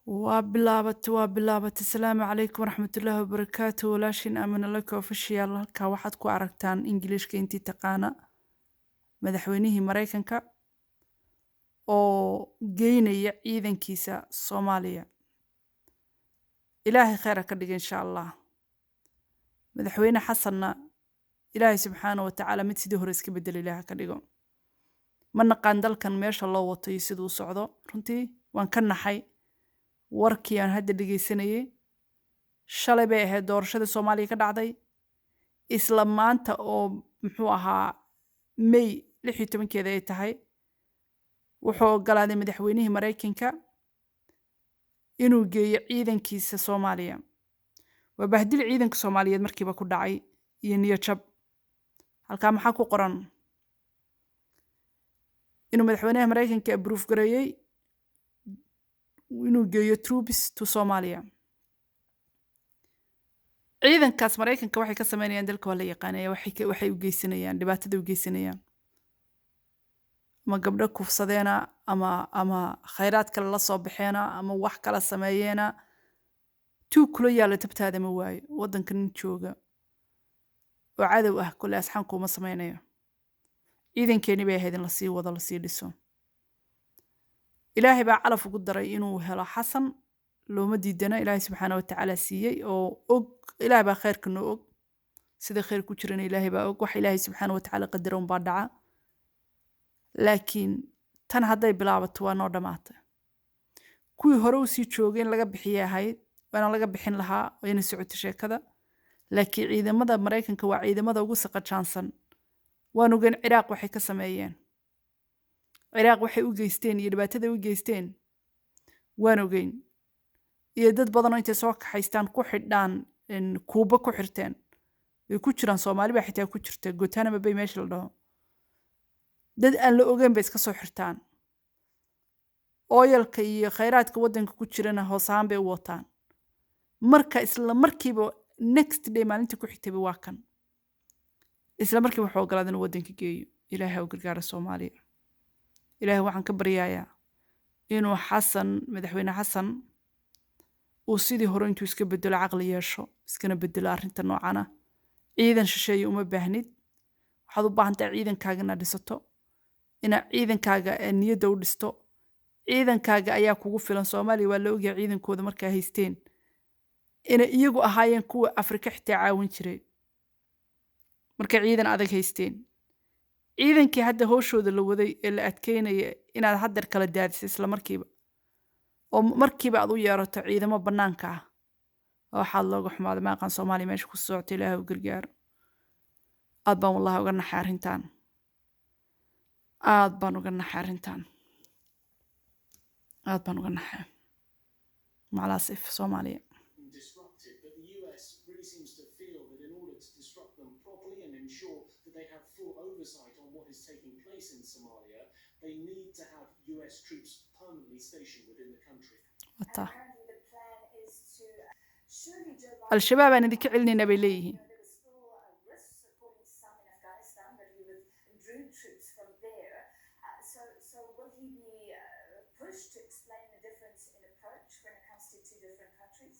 waa bilaabat asalaamu calaykum waraxmatullaahi wabarakaatu walaashin aamina laka ofishiyaal halkaa waxaad ku aragtaan ingiliishka intii taqaana madaxweynihii maraykanka oo geynaya ciidankiisa soomaaliya ilaahay khayr ha ka dhiga insha allah madaxweyne xasanna ilaahay subxaana wa tacaala mid sidii hore iska bedela ilaaha ka dhigo ma naqaan dalkan meesha loo wato iyo siduu socdo runtii waan ka naxay warkii aan hadda dhegaysanayay shalay bay ahayd doorashadii soomaaliya ka dhacday isla maanta oo muxuu ahaa may 16 ay tahay wuxuu ogolaaday madaxweynihii maraykanka inuu geeyo ciidankiisa soomaaliya waa bahdil ciidanka soomaaliyeed markiiba ku dhacay iyo niyad jab halkaa maxaa ku qoran inuu madaxweynaha maraykanka approve gareeyay inuu geeyo troops to Soomaaliya ciidankaas maraykanka waxay ka sameynayaan dalka waa la yaqaanaya waxay u geysanayaan dhibaatada u geysanayaan ama gabdho kufsadeena ama khayraad kale la soo baxeena ama wax kala sameeyeena tuu kula yaala tabtaada ma waayo waddanka nin jooga oo cadow ah kule asxaan kuma sameynayo ciidankeeni bay ahayd in la sii wado la sii dhiso ilaahay baa calaf ugu daray inuu helo xasan looma diidana ilaahay subxaana wa tacaala siiyey oo og ilaahay baa khayrka noo og sida khayr ku jirana ilaahay baa og wax ilaahay subxaana wa tacaala qadaroon baa dhaca laakiin tan hadday bilaabato waa noo dhammaatay kuwii hore u sii joogay in laga bixiyay ahayd waana laga bixin lahaa wayna socoto sheekada laakiin ciidamada maraykanka waa ciidamada ugu saqajaansan waan ogeyn ciraaq waxay ka sameeyeen ciraaq waxay u geysteen iyo dhibaatada u geysteen waan ogeyn iyo dad badan oo intay soo kaxaystaan ku xidhaan kuuba ku xirteen way ku jiraan soomaali baa xitaa ku jirta Guantanamo Bay meesha la dhaho dad aan la ogeyn bay iska soo xirtaan oyalka iyo khayraadka waddanka ku jirana hoos ahaan bay u wataan marka isla markiiba next day maalinta ku xigtay waa kan isla markiiba wuxuu ogolaaday inuu waddanka geeyo ilaahay u gargaara Soomaaliya ilaahay waxaan ka baryayaa inuu madaxweyne xasan uu sidii hore intuu iska bedelo caqli yeesho iskana bedelo arrinta noocana ciidan shisheeye uma baahnid waxaad u baahan tahay ciidankaaga inaad dhisato inaad ciidankaaga niyadda u dhisto ciidankaaga ayaa kugu filan Soomaaliya waa la ogyahay ciidankooda markaa haysteen inay iyagu ahaayeen kuwa Afrika xitaa caawin jiray markay ciidan adag haysteen ciidankii hadda hooshooda la waday ee la adkeynaya inaad haddar kala daadisay isla markiiba oo markiiba aad u yeerato ciidamo bannaanka ah waxaad looga xumaaday maaqan Soomaaliya meesha ku socotay ilaahay u gargaaro aad baan wallahi uga naxay arrintan aad baan uga naxay arrintan aad baan uga naxay macalaasif Soomaaliya they have full oversight on what is taking place in Somalia, they need to have US troops permanently stationed within the country. Apparently the plan is to surely Joe Biden al-Shabaab aan idinka celinayna bay leeyihiin. There was still risks according to some in Afghanistan, but he withdrew troops from there. So will he be pushed to explain the difference in approach when it comes to two different countries?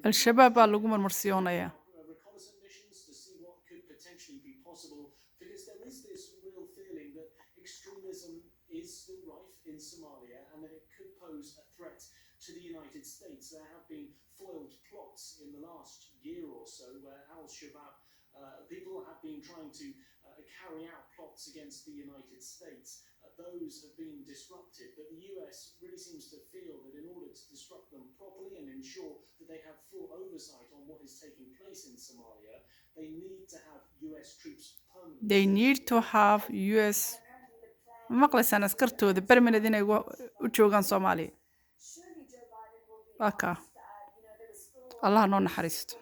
Al-Shabaab baa lagu marmarsiyoonaya. Because there is this real feeling that extremism is still rife in Somalia and that it could pose a threat to the United States. There have been foiled plots in the last year or so where al-Shabaab, people have been trying to carry out plots against the United States. Those have been disrupted, but the US really seems to feel that in order to disrupt them properly and ensure that they have full oversight on what is taking place in Somalia, they need to have US troops permanently. They need to have US maqlaysaan askartooda permanent inay u joogaan Soomaaliya. Waka Allah noo naxariisto.